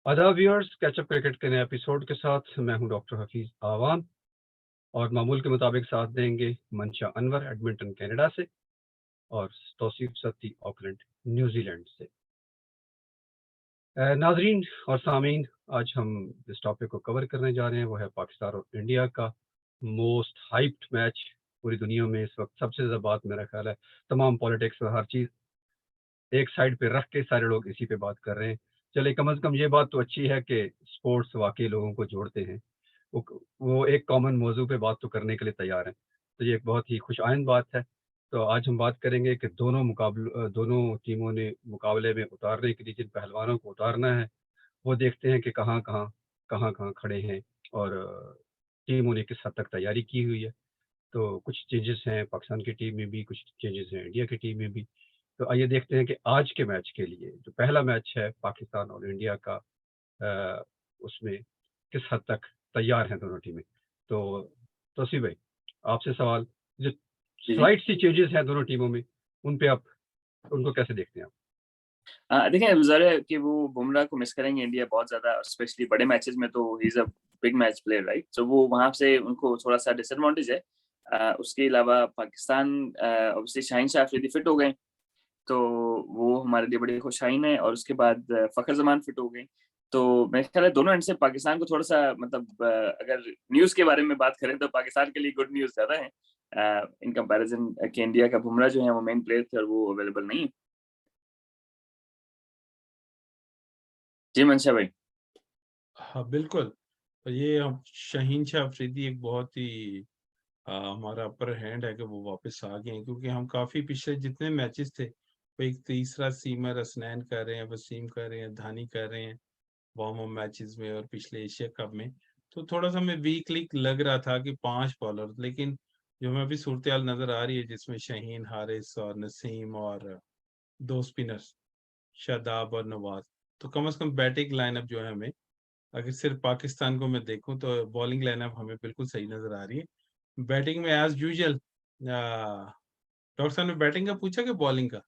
आदाब viewers, catch up cricket के नए एपिसोड के साथ मैं हूं डॉक्टर हफीज आवाम और मामूल के मुताबिक साथ देंगे मंशा अनवर एडमिंटन कनाडा से और तौसीफ सत्ती ऑकलैंड न्यूजीलैंड से। नाजरीन और सामीन, आज हम जिस टॉपिक को कवर करने जा रहे हैं वो है पाकिस्तान और इंडिया का मोस्ट हाइप्ड मैच। पूरी दुनिया में इस वक्त सबसे ज़्यादा बात, मेरा ख्याल है, तमाम पॉलिटिक्स और हर चीज़ एक साइड पे रख के सारे लोग इसी पे बात कर रहे हैं। चले, कम से कम ये बात तो अच्छी है कि स्पोर्ट्स वाकई लोगों को जोड़ते हैं। वो एक कॉमन मौजू पे बात तो करने के लिए तैयार हैं, तो ये एक बहुत ही खुशआइंद बात है। तो आज हम बात करेंगे कि दोनों टीमों ने मुकाबले में उतारने के लिए जिन पहलवानों को उतारना है, वो देखते हैं कि कहाँ कहाँ खड़े हैं और टीमों ने किस हद तक तैयारी की हुई है। तो कुछ चेंजेस हैं पाकिस्तान की टीम में भी, कुछ चेंजेस हैं इंडिया की टीम में भी। तो आइए देखते हैं कि आज के मैच के लिए जो पहला मैच है पाकिस्तान और इंडिया का, उसमें किस हद तक तैयार हैं दोनों टीमें। तो तौसीफ भाई, आपसे सवाल, जो जी। स्लाइड सी चेंजेस हैं दोनों टीमों में, उन पे आप उनको कैसे देखते हैं आप? देखिए, ज़रूर है कि वो बुमराह को मिस करेंगे इंडिया बहुत ज़्यादा, स्पेशली बड़े मैचेस में। तो he is a big match player, right? तो वो वहाँ से उनको थोड़ा-सा डिसएडवांटेज है। उसके अलावा पाकिस्तान, ऑब्वियसली शाहीन शाह अफरीदी फिट हो गए, तो वो हमारे लिए बड़ी खुशहाइन है। और उसके बाद फ़खर ज़मान फिट हो गए। तो मेरे ख्याल है दोनों एंड से पाकिस्तान को थोड़ा-सा, मतलब अगर न्यूज़ के बारे में बात करें तो पाकिस्तान के लिए गुड न्यूज़ ज़्यादा है इन कंपैरिज़न कि इंडिया का बुमराह जो है वो मेन प्लेयर थे और वो अवेलेबल नहीं है। जी, मंशा भाई। हाँ, बिल्कुल। तो ये हम शाहीन शाह अफरीदी एक बहुत ही हमारा अपर हैंड है कि वो वापस आ गए हैं, क्योंकि हम काफ़ी पिछले जितने मैचेस थे, वो एक तीसरा सीमर हसनैन कर रहे हैं, वसीम कर रहे हैं, धानी कर रहे हैं वार्म अप मैचेस में और पिछले एशिया कप में। तो थोड़ा-सा हमें वीक लग रहा था कि 5 बॉलर, लेकिन जो हमें अभी सूरत-ए-हाल नज़र आ रही है जिसमें शाहीन, हारिस और नसीम और 2 स्पिनर्स शादाब और नवाज़, तो कम से कम बैटिंग लाइनअप जो है हमें, अगर सिर्फ पाकिस्तान को मैं देखूं तो बॉलिंग लाइनअप हमें बिल्कुल सही नजर आ रही है। बैटिंग में एज यूजुअल, डॉक्टर साहब ने बैटिंग का पूछा कि बॉलिंग का?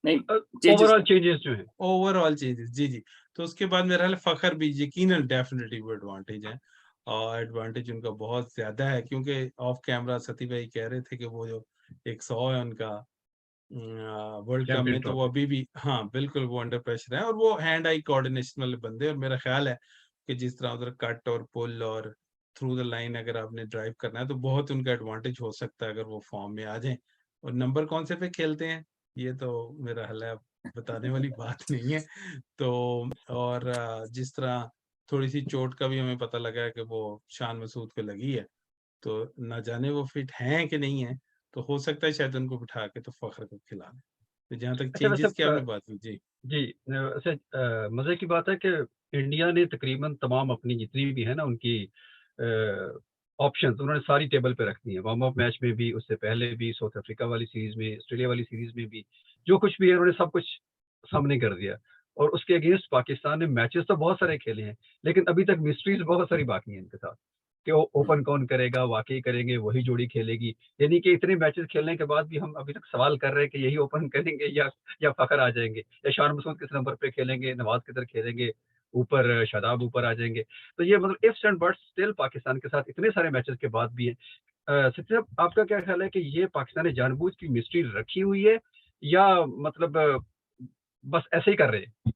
नहीं, चेंजेस ओवरऑल का। चेंजेस जो हैं। ओवरऑल चेंजेस, जी जी। तो उसके बाद मेरा ख्याल फखर भी यकीनन डेफिनेटली वो एडवांटेज है, और एडवांटेज उनका बहुत ज्यादा है, क्योंकि ऑफ कैमरा सती भाई कह रहे थे कि वो जो 100 है उनका वर्ल्ड कप चैंपियन में, तो वो ट्रॉफी। अभी भी, हाँ बिल्कुल, वो अंडर प्रेशर है और वो हैंड आई कोऑर्डिनेशन वाले बंदे हैं। और मेरा ख्याल है कि जिस तरह उधर कट और पुल और थ्रू द लाइन अगर आपने ड्राइव करना है तो बहुत उनका एडवांटेज हो सकता है अगर वो फॉर्म में आ जाएं। और नंबर कौन से पे खेलते हैं ये तो मेरा ख्याल है बताने वाली बात नहीं है। तो और जिस तरह थोड़ी सी चोट का भी हमें पता लगा है कि वो शान मसूद को लगी है, तो ना जाने वो फिट हैं कि नहीं है, तो हो सकता है शायद उनको बिठा के तो फखर को खिला दें। तो जहाँ तक अच्छा, वैसे चेंजेस की आपने बात की, जी। जी, वैसे मज़े की बात है कि इंडिया ने तकरीबन तमाम अपनी जितनी भी है ना उनकी ऑप्शंस उन्होंने सारी टेबल पे रख दी है। वार्म अप मैच में भी, उससे पहले भी, साउथ अफ्रीका वाली सीरीज में, ऑस्ट्रेलिया वाली सीरीज में भी, जो कुछ भी है उन्होंने सब कुछ सामने कर दिया। और उसके अगेंस्ट पाकिस्तान ने मैचेस तो बहुत सारे खेले हैं, लेकिन अभी तक मिस्ट्रीज बहुत सारी बाकी हैं इनके साथ कि वो ओपन कौन करेगा, वाकई करेंगे वही जोड़ी खेलेगी। यानी कि इतने मैचेस खेलने के बाद भी हम अभी तक सवाल कर रहे हैं कि यही ओपन करेंगे या फखर आ जाएंगे, या शान मसूद किस नंबर पे खेलेंगे, नवाज किधर खेलेंगे, ऊपर शादाब ऊपर आ जाएंगे। तो ये मतलब ifs and buts still Pakistan के साथ इतने सारे मैचेस के बाद भी है। सचिन साहब, आपका क्या ख्याल है कि ये पाकिस्तान ने जानबूझ की मिस्ट्री रखी हुई है, या मतलब बस ऐसे ही कर रहे हैं?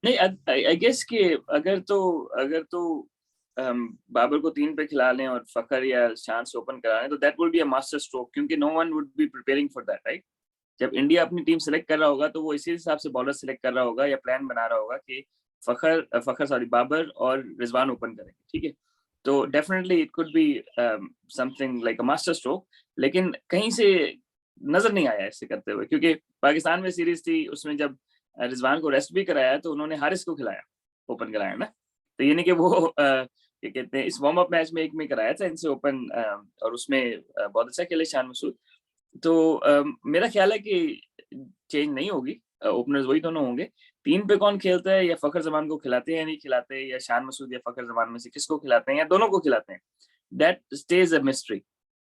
नहीं, आई गेस कि अगर तो बाबर को 3 पे खिला लें और फ़खर या शान से ओपन करा लें, तो that would be a master stroke, क्योंकि no one would be preparing for that, right? जब इंडिया अपनी टीम सेलेक्ट कर रहा होगा तो वो इसी हिसाब से बॉलर सेलेक्ट कर रहा होगा या प्लान बना रहा होगा कि फ़खर सॉरी बाबर और रिजवान ओपन करेंगे, ठीक है? तो definitely it could be something like a master stroke, लेकिन कहीं से नज़र नहीं आया ऐसे करते हुए, क्योंकि पाकिस्तान में सीरीज़ थी, उसमें जब रिजवान को रेस्ट भी कराया तो उन्होंने हारिस को खिलाया, ओपन कराया ना। तो ये नहीं कि वो क्या कहते हैं, इस वार्म अप मैच में एक में कराया था इनसे ओपन, और उसमें बहुत अच्छा खेले शान मसूद। तो मेरा ख्याल है कि चेंज नहीं होगी, ओपनर्स वही दोनों होंगे। 3 पे कौन खेलता है, या फ़खर ज़मान को खिलाते हैं या नहीं खिलाते, या शान मसूद या फ़खर ज़मान में से किसको खिलाते हैं या दोनों को खिलाते हैं, दैट स्टेज अ मिस्ट्री।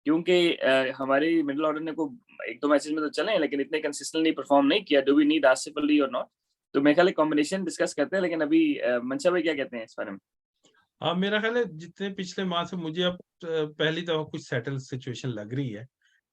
क्योंकि हमारे मिडल ऑर्डर ने को 1-2 मैचेस में तो चले हैं, लेकिन इतने कंसिस्टेंटली परफॉर्म नहीं किया। Do we need Asif Ali or not? तो मेरे ख्याल कॉम्बिनेशन डिस्कस करते हैं, लेकिन अभी मंशा भाई क्या कहते हैं इस बारे में? मेरा ख्याल है जितने पिछले माह से मुझे अब पहली दफा कुछ सेटल सिचुएशन लग रही है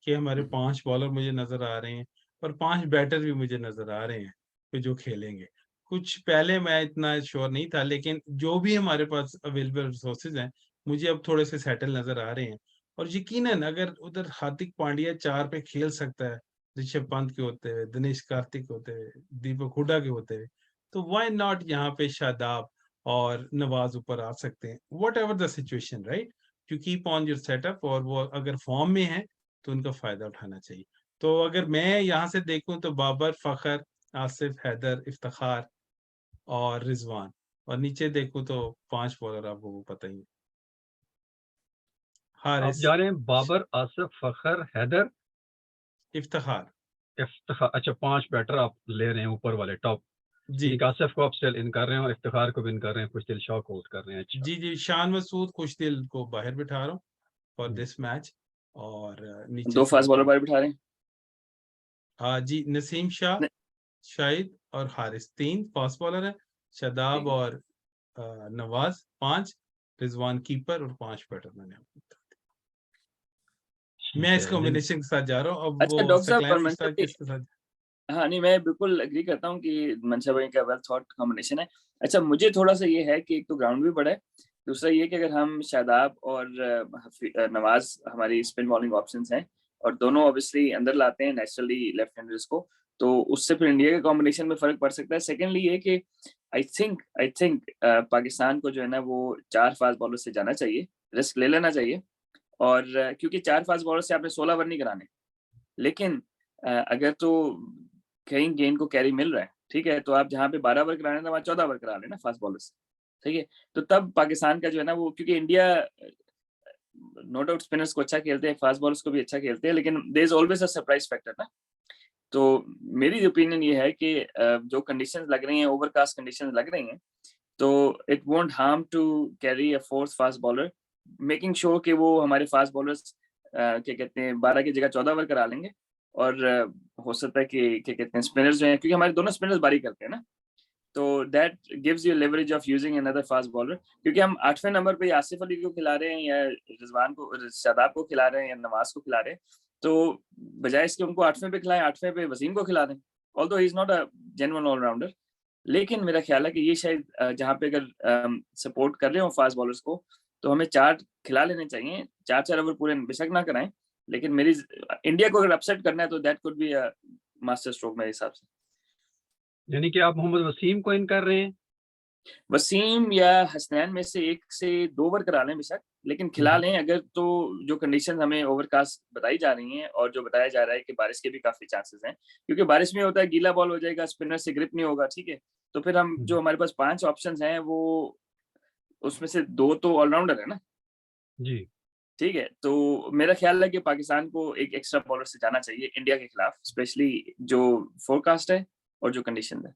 कि हमारे 5 बॉलर मुझे नजर आ रहे हैं और 5 बैटर भी मुझे नजर आ रहे हैं कि जो खेलेंगे। कुछ पहले मैं इतना श्योर नहीं था, लेकिन जो भी हमारे पास अवेलेबल रिसोर्सेज हैं मुझे अब थोड़े से सेटल नजर आ रहे हैं। और यकीनन अगर उधर हार्दिक पांड्या 4 पे खेल सकता है, ऋषभ पंत के होते हुए, दिनेश कार्तिक होते हुए, दीपक हुडा के होते हुए, तो व्हाई नॉट यहाँ पे शादाब और नवाज ऊपर आ सकते हैं, whatever the situation, right, to keep on your setup. और वो अगर फॉर्म में है तो उनका फायदा उठाना चाहिए। तो अगर मैं यहाँ से देखूं तो बाबर, फखर, आसिफ, हैदर, इफ्तिखार और रिजवान, और नीचे देखूं तो 5 बॉलर आपको वो पता ही है। आप हारिस, जा रहे हैं बाबर, आसिफ, फखर, हैदर, इफ्तिखार। इफ्तिखार। अच्छा, 5 बैटर आप ले रहे हैं ऊपर वाले टॉप। जी यानी कि आसिफ को आप स्टिल इन कर रहे हैं और इफ्तिखार को भी इन कर रहे हैं, कुछ दिल शॉक आउट कर रहे हैं। अच्छा। जी जी, शान मसूद, खुशदिल को बाहर बिठा रहा हूँ फॉर दिस मैच। और नीचे 2 से फास्ट बॉलर बाहर बिठा रहे हैं। जी, नसीम शाह, नहीं, शाहिद और हारिस 3 फास्ट बॉलर है। शादाब ठीक है। और नवाज 5, रिजवान कीपर और 5 बैटर मैंने आपको बता दिया। मैं ठीक इस है। कॉम्बिनेशन के साथ जा रहा हूँ। अब अच्छा वो डॉक्टर साहब और सकलैन मंशा मुश्ताक भाई, किसके साथ? हाँ नहीं, मैं बिल्कुल एग्री करता हूँ कि मंशा भाई का वेल थॉट कॉम्बिनेशन है। अच्छा, मुझे थोड़ा सा ये है कि एक तो ग्राउंड भी बड़ा है, दूसरा ये कि अगर हम शादाब और नवाज हमारी स्पिन बॉलिंग ऑप्शंस हैं और दोनों ऑब्वियसली अंदर लाते हैं नेचुरली लेफ्ट हैंडर्स को, तो उससे फिर इंडिया के कॉम्बिनेशन में फर्क पड़ सकता है। सेकेंडली ये कि आई थिंक पाकिस्तान को जो है ना वो 4 फास्ट बॉलर से जाना चाहिए, रिस्क ले लेना चाहिए। और क्योंकि 4 फास्ट बॉलर से आपने 16 रन नहीं कराने, लेकिन अगर तो कहीं गेंद को कैरी मिल रहा है, ठीक है, तो आप जहाँ पे 12 ओवर कराने, तो वहाँ 14 ओवर करा लेना फास्ट बॉलर से, ठीक है। तो तब पाकिस्तान का जो है ना वो, क्योंकि इंडिया नो डाउट स्पिनर्स को अच्छा खेलते हैं, फास्ट बॉलर्स को भी अच्छा खेलते हैं, लेकिन there is always a surprise factor ना। तो मेरी ओपिनियन ये है कि जो कंडीशंस लग रही हैं, ओवरकास्ट कंडीशंस लग रही हैं, तो it won't harm to carry a 4th fast bowler, making sure कि वो हमारे फास्ट बॉलर्स क्या कहते हैं 12 की जगह 14 ओवर करा लेंगे। और हो सकता है कि क्या कहते हैं स्पिनर्स जो हैं, क्योंकि हमारे दोनों स्पिनर्स बारी करते हैं ना, तो that gives you leverage of using another fast bowler. क्योंकि हम 8वें नंबर पे आसिफ अली को खिला रहे हैं या रिजवान को, शादाब को खिला रहे हैं या नवाज को खिला रहे हैं, तो बजाय इसके उनको 8वें पे खिलाएं, 8वें पे वसीम को खिला दें, although he is not a genuine allrounder. लेकिन मेरा ख्याल है कि ये शायद जहाँ पे अगर सपोर्ट कर रहे हो फास्ट बॉलर्स को, तो हमें 4 खिला लेने चाहिए। 4 ओवर पूरे बेशक ना कराएं, लेकिन मेरी इंडिया को अगर अपसेट करना है तो that could be a master stroke मेरे हिसाब से। यानी कि आप मोहम्मद वसीम को इन कर रहे हैं। वसीम या हसनैन में से 1 से 2 ओवर करा लें बेशक, लेकिन खिला लें अगर, तो जो कंडीशन हमें ओवरकास्ट बताई जा रही हैं और जो बताया जा रहा है कि बारिश के भी काफी चांसेस हैं, क्योंकि बारिश में होता है गीला बॉल हो जाएगा, स्पिनर से ग्रिप नहीं होगा, ठीक है। तो फिर हम जो हमारे पास 5 ऑप्शंस हैं, वो उसमें से 2 तो ऑलराउंडर है ना, जी। ठीक है। तो मेरा ख्याल है कि पाकिस्तान को एक एक्स्ट्रा बॉलर से जाना चाहिए इंडिया के खिलाफ, स्पेशली जो फोरकास्ट है और जो कंडीशन है।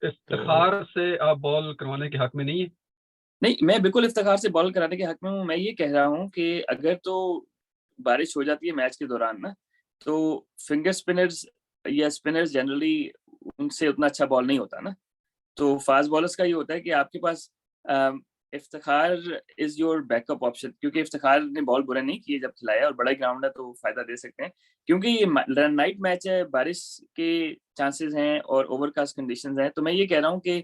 इफ्तिखार से आप बॉल करवाने के हक में नहीं है। नहीं, मैं बिल्कुल इफ्तिखार से बॉल कराने के हक में हूँ। मैं ये कह रहा हूँ कि अगर तो बारिश हो जाती है मैच के दौरान ना, तो फिंगर स्पिनर्स या स्पिनर्स जनरली उनसे उतना अच्छा बॉल नहीं होता ना। तो फास्ट बॉलर्स का ये होता है कि आपके पास Iftikhar is your backup option, क्योंकि इफ्तिखार ने बॉल बुरा नहीं किए जब खिलाया, और बड़ा ग्राउंड है तो फायदा दे सकते हैं। क्योंकि ये नाइट मैच है, बारिश के चांसेस हैं और ओवरकास्ट कंडीशंस हैं, तो मैं ये कह रहा हूँ कि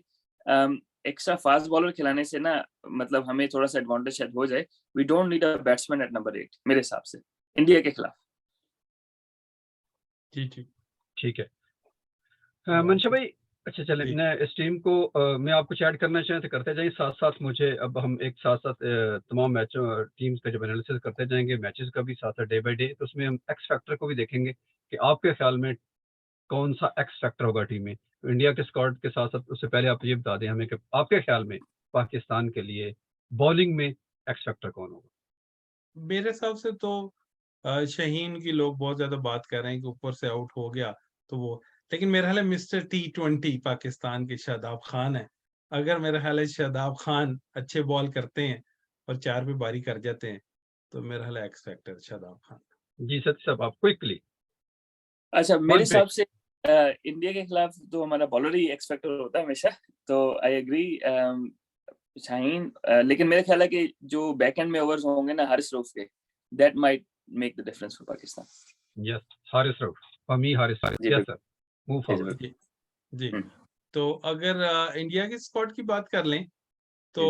एक्स्ट्रा फास्ट बॉलर खिलाने से ना, मतलब हमें थोड़ा सा एडवांटेज शायद हो जाए। We don't need a batsman at number 8 मेरे हिसाब से इंडिया के खिलाफ। जी ठीक। ठीक है मंशा भाई। अच्छा चले, जी। मैं इस टीम को मैं आपको कुछ ऐड करना चाहें तो करते जाएं, साथ साथ मुझे अब हम एक साथ साथ तमाम मैचों टीम्स का जब एनालिसिस करते जाएंगे, मैचेस का भी साथ साथ डे बाय डे, तो उसमें हम एक्स फैक्टर को भी देखेंगे कि आपके ख्याल में कौन सा एक्स फैक्टर होगा टीम में। तो इंडिया के स्क्वाड के साथ साथ उससे पहले आप ये बता दें हमें कि आपके ख्याल में पाकिस्तान के लिए बॉलिंग में एक्स फैक्टर कौन होगा। मेरे हिसाब से तो शहीन की लोग बहुत ज्यादा बात कर रहे हैं कि ऊपर से आउट हो गया तो वो, लेकिन मेरा ख्याल है मिस्टर T20 पाकिस्तान के शादाब खान है। अगर मेरा ख्याल है शादाब खान अच्छे बॉल करते हैं और 4 पे बारी कर जाते हैं, तो मेरा ख्याल है एक्स फैक्टर शादाब खान। जी सत्य साहब, आप क्विकली अच्छा, मेरे वन हिसाब पिक। से इंडिया के खिलाफ तो हमारा बॉलर ही एक्स फैक्टर होता है हमेशा, तो आई एग्री शाहीन, लेकिन मेरा ख्याल है कि जो बैक एंड में ओवर्स होंगे ना हारिस रऊफ के, that might make the difference for Pakistan. Yes, Haris Rauf, for me Haris, जी यस सर, मूव जी फॉरवर्ड। जी जी। हम्म, तो अगर इंडिया के स्क्वाड की बात कर लें तो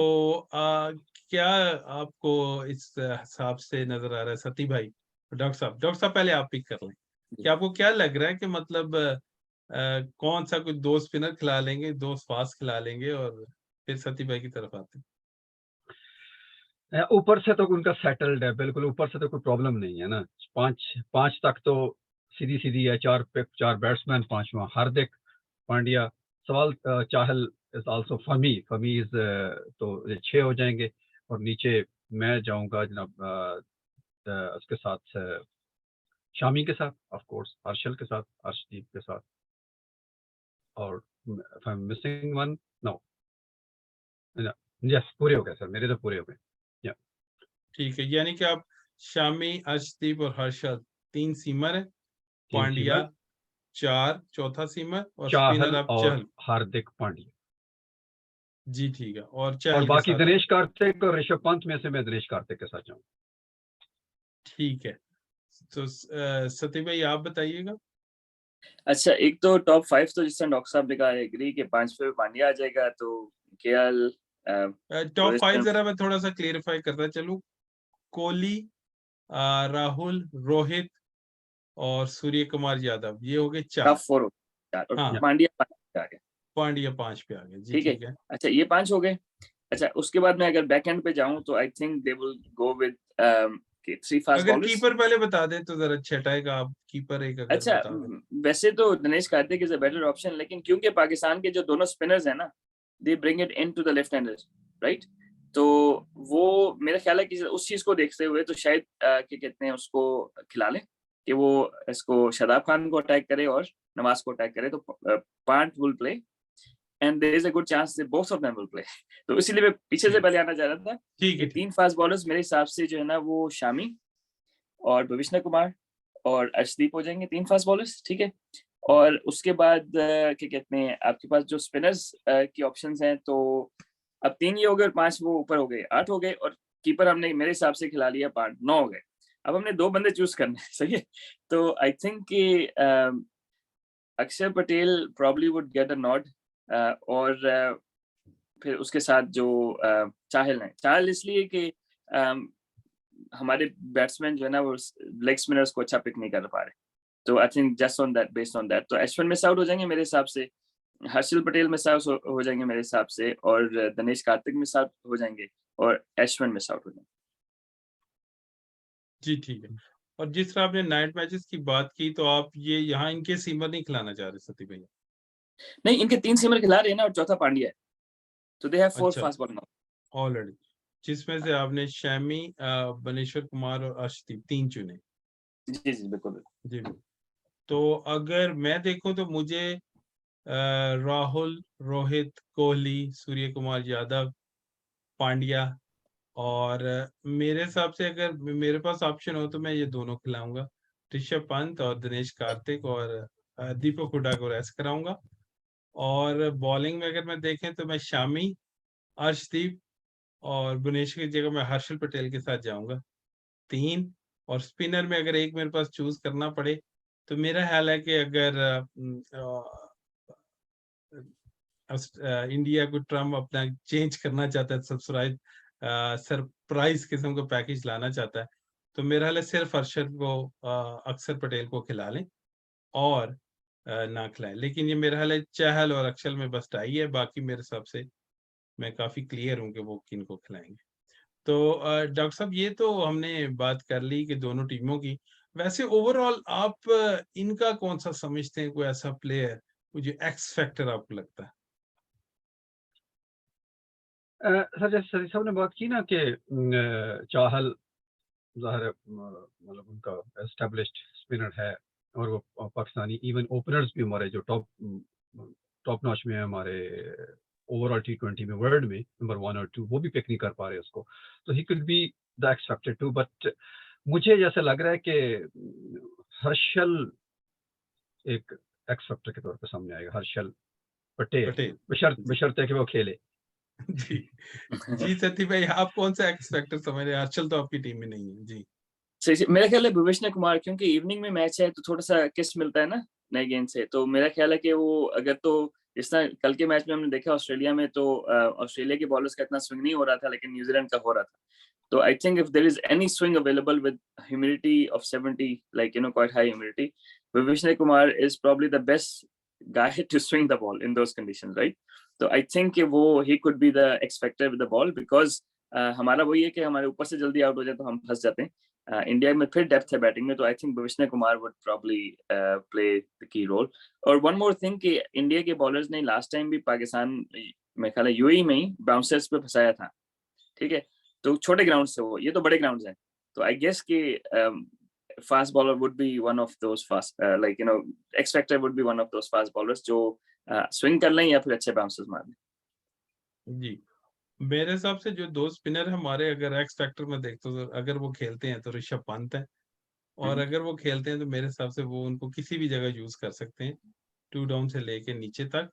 क्या आपको इस हिसाब से नजर आ रहा है सती भाई, डॉक्टर साहब पहले आप पिक कर लें, जी। कि आपको क्या लग रहा है कि मतलब कौन सा कुछ दो स्पिनर खिला लेंगे, दो फास्ट खिला लेंगे, और फिर सती भाई की तरफ आते हैं। ऊपर से तो उनका सेटल्ड है बिल्कुल, ऊपर से तो कोई प्रॉब्लम नहीं है ना, पांच तक तो सीधी सीधी है, चार बैट्समैन, पांचवा हार्दिक पांड्या, सवाल चाहल इज आल्सो फमी इज, तो ये 6 हो जाएंगे, और नीचे मैं जाऊंगा जनाब उसके साथ शामी के साथ, ऑफ कोर्स हर्षल के साथ, अर्शदीप के साथ, और if I am missing one, no, yes पूरे हो गए सर, मेरे तो पूरे हो गए। ठीक है, यानी कि आप शामी, अर्शदीप और हर्षल 3 सीमर है, 3 पांड्या सीमर, 4 चौथा सीमर, और स्पिनर चाहल आप और चहल। हार्दिक पांड्या, जी ठीक है, और और चहल के बाकी साथ आप। दिनेश कार्तिक और ऋषभ पंत में से मैं दिनेश कार्तिक के साथ जाऊँ। ठीक है, तो सती भाई आप बताइएगा। अच्छा, एक तो टॉप 5 तो जिस तरह डॉक्टर साहब ने कहा, एग्री कि 5 पे पांड्या आ जाएगा, तो केएल, टॉप 5 जरा मैं थोड़ा सा क्लियरिफाई करता चलूं। कोहली, राहुल, रोहित और सूर्य कुमार यादव, ये हो गए 4। टॉप 4 और हाँ, पांड्या 5 आ गया, पांड्या 5 पे आ गए। जी ठीक है। ठीक है। अच्छा, ये 5 हो गए। अच्छा, उसके बाद मैं अगर बैक एंड पे जाऊं तो I think they will go with 3 fast अगर बॉलर्स। कीपर पहले बता दें तो जरा छटाएगा, आप कीपर एक अगर अच्छा, बता दें। वैसे तो Dinesh Karthik is a better option, लेकिन क्योंकि पाकिस्तान के जो दोनों स्पिनर्स हैं ना, they bring it into the left handers, right, तो वो मेरा ख्याल है कि उस चीज को देखते हुए तो शायद क्या कहते हैं, उसको खिला लें कि वो इसको शादाब खान को अटैक करे और नवाज को अटैक करे, तो Pant will play and there is a good chance that both of them will play. तो इसीलिए मैं पीछे से पहले आना चाह रहा था ठीक कि है। 3 फास्ट बॉलर्स मेरे हिसाब से जो है ना, वो शामी और भविष्ण कुमार और अर्शदीप हो जाएंगे 3 फास्ट बॉलर्स, ठीक है। और उसके बाद क्या कहते हैं, आपके पास जो स्पिनर्स की ऑप्शंस हैं, तो अब 3 ये हो गए और 5 वो ऊपर हो गए, 8 हो गए, और कीपर हमने मेरे हिसाब से खिला लिया 5, 9 हो गए। अब हमने 2 बंदे चूज करने हैं, सही है। तो आई थिंक कि Akshar Patel probably would get a nod, और फिर उसके साथ जो चाहल है, चाहल इसलिए कि हमारे बैट्समैन जो है ना, वो लेग स्पिनर्स को अच्छा पिक नहीं कर पा रहे, तो I think just on that, based on that, तो अश्विन मिस आउट हो जाएंगे मेरे हिसाब से, हर्षल पटेल मिस आउट हो जाएंगे मेरे हिसाब से, और दिनेश कार्तिक मिस आउट हो जाएंगे, और अश्विन मिस आउट हो जाएंगे। जी ठीक है। और जिस तरह आपने नाइट मैचेस की बात की, तो आप ये यहाँ इनके सीमर नहीं खिलाना चाह रहे सती भैया? नहीं, इनके 3 सीमर खिला रहे हैं ना, और चौथा पांड्या है, तो दे हैव 4 अच्छा, फास्ट बॉलर। ऑलरेडी, जिसमें से आपने शमी, बनेश्वर कुमार और अर्शदीप 3 चुने। जी जी, बिल्कुल। जी बिल्कुल। तो अगर मैं देखूं तो मुझे राहुल, रोहित, कोहली, सूर्य कुमार यादव, पांड्या, और मेरे हिसाब से अगर मेरे पास ऑप्शन हो तो मैं ये दोनों खिलाऊंगा, ऋषभ पंत और दिनेश कार्तिक, और दीपक हुडा को रेस्ट कराऊंगा। और बॉलिंग में अगर मैं देखें तो मैं शामी, अर्शदीप और बुनेश की जगह मैं हर्षल पटेल के साथ जाऊंगा 3। और स्पिनर में अगर एक मेरे पास चूज करना पड़े तो मेरा ख्याल है कि अगर इंडिया को ट्रम्प अपना चेंज करना चाहता है, सरप्राइज किस्म का पैकेज लाना चाहता है, तो मेरा ख्याल है सिर्फ अरशद को, अक्षर पटेल को खिला लें और ना खिलाएं। लेकिन ये मेरा ख्याल है चहल और अक्षर में बस टाई है, बाकी मेरे हिसाब से मैं काफी क्लियर हूँ कि वो किन को खिलाएंगे। तो डॉक्टर साहब, ये तो हमने बात कर ली कि दोनों टीमों की। वैसे ओवरऑल आप इनका कौन सा समझते हैं, कोई ऐसा प्लेयर जो एक्स फैक्टर आपको लगता है? सर जैसे सदी साहब ने बात की ना कि चाहल ज़ाहिर है, मतलब उनका एस्टेब्लिश्ड स्पिनर है, और वो पाकिस्तानी इवन ओपनर्स भी हमारे जो टॉप नॉच में है हमारे ओवरऑल T20 में, वर्ल्ड में नंबर 1 और 2, वो भी पिक नहीं कर पा रहे उसको, तो he could be the X factor too. But मुझे जैसे लग रहा है कि हर्षल एक एक्स फैक्टर के तौर पे सामने आएगा, हर्षल पटेल, पटेल बशर्ते कि वो खेले। जी जी सती भाई, आप कौन सा एक्स फैक्टर समझ रहे हैं? हर्षल तो आपकी टीम में नहीं है जी। सही मेरा ख्याल है भुवनेश्वर कुमार, क्योंकि इवनिंग में मैच है तो थोड़ा सा किस्ट मिलता है ना नई गेंद से, तो मेरा ख्याल है कि वो अगर तो जिस तरह कल के मैच में हमने देखा ऑस्ट्रेलिया में, तो ऑस्ट्रेलिया के बॉलर्स का इतना स्विंग नहीं हो रहा था, लेकिन न्यूजीलैंड का हो रहा था। तो I think if there is any swing available with humidity of 70, like quite high humidity, Bhuvneshwar Kumar is probably the best guy to swing the ball in those conditions, right? तो I think वो he could be the X factor with the ball, because हमारा वही है कि हमारे ऊपर से जल्दी आउट हो जाए तो हम फंस जाते हैं। इंडिया में फिर डेप्थ है बैटिंग में, तो I think Bhuvneshwar Kumar would probably play the key role. और वन मोर थिंग कि इंडिया के बॉलर्स ने लास्ट टाइम भी पाकिस्तान, मेरे ख्याल है यूएई में ही बाउंसर्स पे फंसाया था, ठीक है? तो छोटे ग्राउंड से वो, ये तो बड़े ग्राउंड्स हैं, तो आई गेस कि fast bowler would be one of those fast, like x factor would be one of those fast bowlers जो स्विंग कर लें या फिर अच्छे बाउंसर्स मार लें। जी मेरे हिसाब से जो दो स्पिनर हमारे अगर एक्स फैक्टर में देखते हो, तो अगर वो खेलते हैं तो ऋषभ पंत है, और अगर वो खेलते हैं तो मेरे हिसाब से वो उनको किसी भी जगह यूज कर सकते हैं, 2 डाउन से लेके नीचे तक।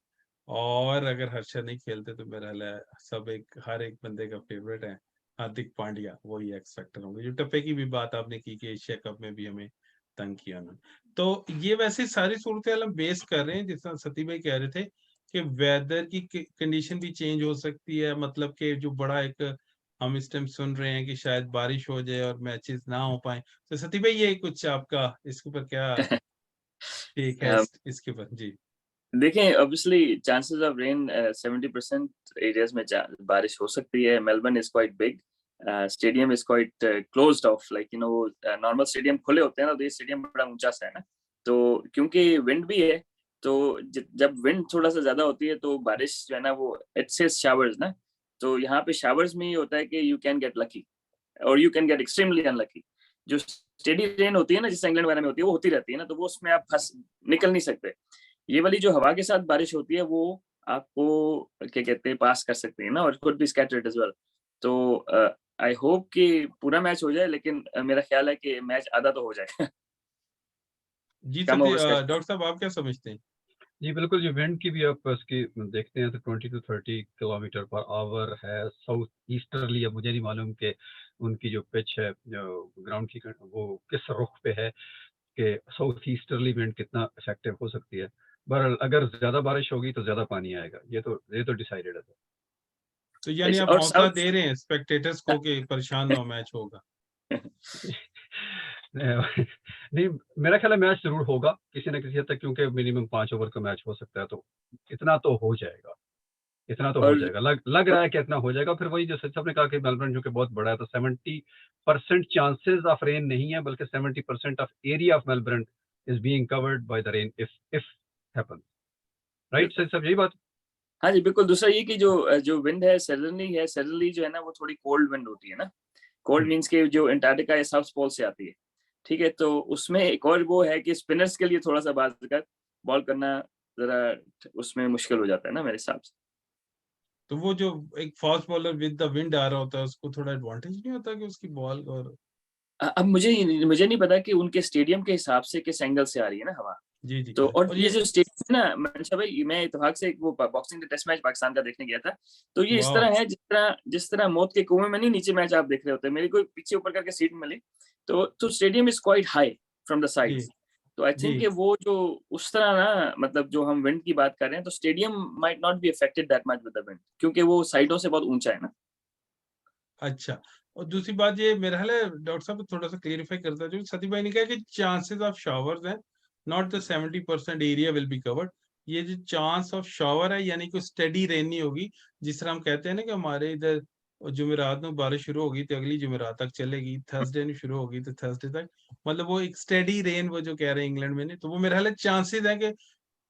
और अगर हर्षा नहीं खेलते तो मेरा सब हर एक बंदे का फेवरेट है हार्दिक पांड्या, वही एक्स फैक्टर होंगे। जो टप्पे की भी बात आपने की कि एशिया कप में भी हमें तंग किया उन्होंने, तो ये वैसे सारी सूरत हम बेस कर रहे हैं, जिस तरह सती भाई कह रहे थे कि वेदर की कंडीशन भी चेंज हो सकती है, मतलब कि जो बड़ा एक हम इस टाइम सुन रहे हैं कि शायद बारिश हो जाए और मैचेस ना हो पाए। तो सती भाई ये कुछ आपका इसके ऊपर क्या टेक है इसके ऊपर जी? देखें, obviously chances of rain 70% areas में बारिश हो सकती है। Melbourne is quite big, stadium is quite closed of, like normal stadium खुले होते हैं ना, तो ये स्टेडियम बड़ा ऊंचा सा है ना, तो क्योंकि विंड भी है, तो जब विंड थोड़ा सा ज्यादा होती है तो बारिश जो है ना वो इट सेज शावर्स ना, तो यहाँ पे शावर्स में ये होता है कि यू कैन गेट लकी और you can get extremely unlucky. जो स्टेडी रेन होती है ना, जिस इंग्लैंड वगैरह में होती है, वो होती रहती है ना, तो वो उसमें आप फंस निकल नहीं सकते। ये वाली जो हवा के साथ बारिश होती है वो आपको क्या कहते हैं पास कर सकते हैं ना, और could be scattered as well. तो आई होप कि पूरा मैच हो जाए, लेकिन मेरा ख्याल है कि मैच आधा तो हो जाए। जी कम सती, ओवर्स का। डॉक्टर साहब आप क्या समझते हैं? जी बिल्कुल, ये विंड की भी आप इसकी देखते हैं तो 20 to 30 किलोमीटर पर आवर है साउथ ईस्टर्ली। अब मुझे नहीं मालूम कि उनकी जो पिच है, जो ग्राउंड की, वो किस रुख पे है, कि साउथ ईस्टर्ली विंड कितना इफेक्टिव हो सकती है। बहरहाल अगर ज्यादा बारिश होगी तो ज्यादा पानी आएगा, ये तो डिसाइडेड है। तो यानी आप और हौसला साउथ दे रहे हैं स्पेक्टेटर्स को कि परेशान ना हो, मैच होगा? नहीं, मेरा ख्याल है मैच जरूर होगा किसी न किसी हद तक, क्योंकि मिनिमम 5 ओवर का मैच हो सकता है, तो इतना तो हो जाएगा, इतना तो हो और जाएगा। लग रहा है कि इतना हो जाएगा। फिर वही जो सच ने कहा कि मेलबर्न जो कि बहुत बड़ा है, तो 70% चांसेस ऑफ रेन नहीं है, बल्कि 70% of area of Melbourne is being covered by the rain if happen. Right sir, सब यही बात। हाँ जी बिल्कुल। दूसरा ये कि जो विंड है सडनली जो है ना वो थोड़ी कोल्ड विंड होती है ना। कोल्ड मींस के जो अंटार्कटिका या साउथ पोल से आती है, ठीक है? तो उसमें एक और वो है कि स्पिनर्स के लिए थोड़ा सा बात कर बॉल करना जरा उसमें मुश्किल हो जाता है ना मेरे हिसाब से। तो वो जो एक fast bowler with the wind आ रहा होता है, उसको थोड़ा एडवांटेज नहीं होता कि उसकी बॉल और अब मुझे नहीं पता कि उनके स्टेडियम के हिसाब से किस एंगल से आ रही है ना हवा। जी जी। तो और और ये ये जो स्टेडियम है ना मनशा भाई, मैं इत्तेफाक से वो बॉक्सिंग का टेस्ट मैच पाकिस्तान का देखने गया था, तो ये इस वाह, तरह है जिस तरह मौत के कुएं में नहीं नीचे मैच आप देख रहे होते हैं, मेरी कोई पीछे ऊपर करके सीट मिली, तो stadium is quite high from the G sides. तो आई जी। थिंक वो जो उस तरह ना, मतलब जो हम विंड की बात कर रहे हैं, तो stadium might not be affected that much with the wind, क्योंकि वो साइडों से बहुत ऊंचा है ना। अच्छा, और दूसरी बात ये मेरा ख्याल है डॉक्टर साहब थोड़ा सा क्लियरिफाई करता है, जो सती भाई ने कहा कि चांसेस ऑफ शावर्स हैं, not the 70% area will be covered. ये जो चांस ऑफ शावर है यानी कि स्टेडी रेन नहीं होगी, जिस तरह हम कहते हैं ना कि हमारे इधर जुमेरात में बारिश शुरू होगी तो अगली जुमेरात तक चलेगी, थर्सडे में शुरू होगी तो थर्सडे तक, मतलब वो एक स्टेडी रेन वो जो कह रहे हैं इंग्लैंड में नहीं, तो वो मेरा ख्याल है चांसेस है कि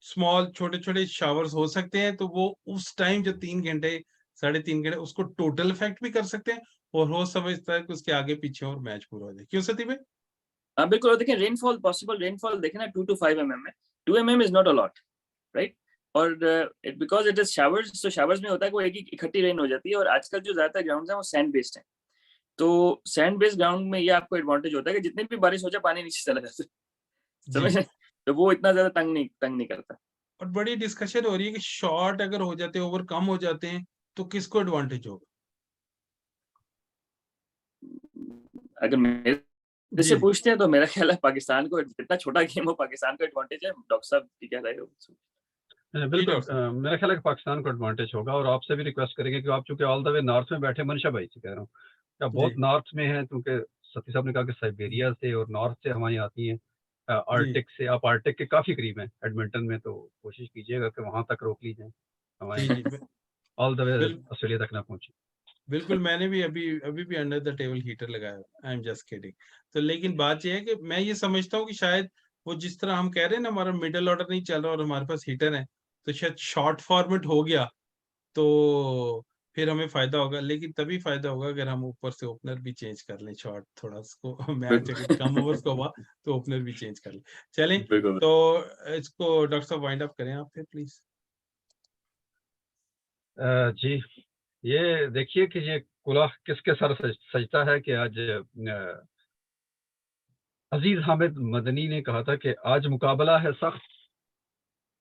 स्मॉल छोटे छोटे शावर्स हो सकते हैं, तो वो उस टाइम जो 3 घंटे 3.5 घंटे उसको टोटल इफेक्ट भी कर सकते हैं, और हो समझता है कि उसके आगे पीछे और मैच पूरा हो जाए। क्यों सती भाई? हाँ बिल्कुल। और देखें रेनफॉल, पॉसिबल रेनफॉल देखें ना 2 to 5 mm में, 2 mm is not a lot, right? और बिकॉज इट इज शावर्स, तो शावर्स में होता है वो एक ही इकट्ठी रेन हो जाती है। और आजकल जो ज्यादातर ग्राउंड्स हैं वो सैंड बेस्ड हैं, तो सैंड बेस्ड ग्राउंड में ये आपको एडवांटेज होता है कि जितनी भी बारिश हो जाए पानी नीचे चला जाता है, समझ जी रहे हैं? तो वो इतना ज्यादा तंग नहीं करता। और बड़ी डिस्कशन हो रही है कि शॉट अगर हो जाते हैं, ओवर कम हो जाते हैं, तो किसको एडवांटेज होगा? अगर मेरे से जी पूछते हैं तो मेरा ख्याल है पाकिस्तान को, इतना छोटा गेम हो, पाकिस्तान को एडवांटेज है। डॉक्टर साहब की क्या राय हो? बिल्कुल डॉक्टर साहब। मेरा ख्याल है कि पाकिस्तान को एडवांटेज होगा। और आपसे भी रिक्वेस्ट करेंगे कि आप चूंकि ऑल द वे नॉर्थ में बैठे, मनशा भाई से कह रहा हूँ, क्या बहुत जी नॉर्थ में है, क्योंकि सती साहब ने कहा कि साइबेरिया से और नॉर्थ से हमारी आती हैं, जी आर्टिक से। आप आर्टिक के काफी करीब हैं एडमिंटन में, तो कोशिश कीजिएगा कि वहां तक रोक ली जाए जी हवाएं, जी ऑल द वे बिल, ऑस्ट्रेलिया तक ना पहुंचे। बिल्कुल। मैंने भी अभी भी अंडर द टेबल हीटर लगाया, आई एम जस्ट किडिंग। तो लेकिन बात ये है कि मैं ये समझता हूँ कि शायद वो जिस तरह हम कह रहे हैं ना, हमारा मिडिल ऑर्डर नहीं चल रहा और हमारे पास हीटर है, तो शायद शॉर्ट फॉर्मेट हो गया तो फिर हमें फायदा होगा। लेकिन तभी फायदा होगा अगर हम ऊपर से ओपनर भी चेंज कर लें, शॉर्ट थोड़ा उसको मैच अगर कम ओवर्स का हुआ तो ओपनर भी चेंज कर लें। चलें, बिल्कुल। तो इसको डॉक्टर साहब वाइंड अप करें आप फिर प्लीज। जी, ये देखिए कि ये कुलाह किसके सर सजता है कि आज अजीज हामिद मदनी ने कहा था कि आज मुकाबला है सख्त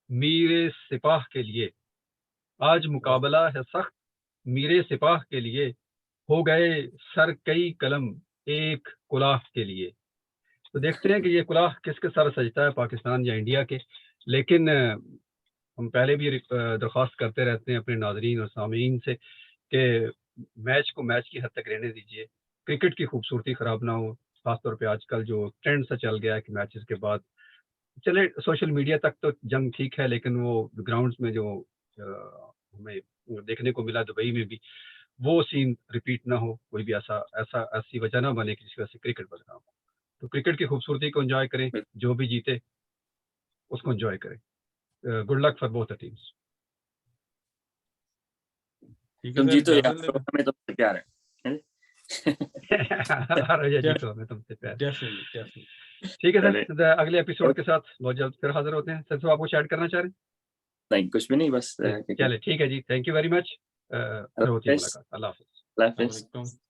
मीरे सिपाह के लिए, आज मुकाबला है सख्त मीरे सिपाह के लिए, हो गए सर कई कलम एक कुलाह के लिए। तो देखते हैं कि ये कुलाह किसके सर सजता है, पाकिस्तान या इंडिया के। लेकिन हम पहले भी दरख्वास्त करते रहते हैं अपने नाजरीन और सामीन से कि मैच को मैच की हद तक रहने दीजिए, क्रिकेट की खूबसूरती खराब ना हो। खासतौर पे आजकल जो ट्रेंड सा चल गया है कि मैचेस के बाद, चले सोशल मीडिया तक तो जंग ठीक है, लेकिन वो ग्राउंड्स में जो हमें देखने को मिला दुबई में भी, वो सीन रिपीट ना हो। कोई भी ऐसी वजह ना बने कि जिसकी वजह से क्रिकेट बदनाम हो। तो क्रिकेट की खूबसूरती को एंजॉय करें, जो भी जीते उसको एंजॉय करें। Good luck for both the teams. ठीक है तुम सर, जीतो या इजाजत हारो, हमें तुमसे प्यार है। रजा जी तो हमें तुमसे प्यार। डेफिनेटली। ठीक है चले, सर, अगले एपिसोड के साथ बहुत जल्द फिर हाजिर होते हैं। सर तो आपको ऐड करना चाह रहे नहीं कुछ भी नहीं, बस हैं? चले ठीक है जी, थैंक यू वेरी मच। फिर होती है मुलाकात। अल्लाह हाफिज़। अल्लाह अस्सलाम हाफिज। वालेकुम।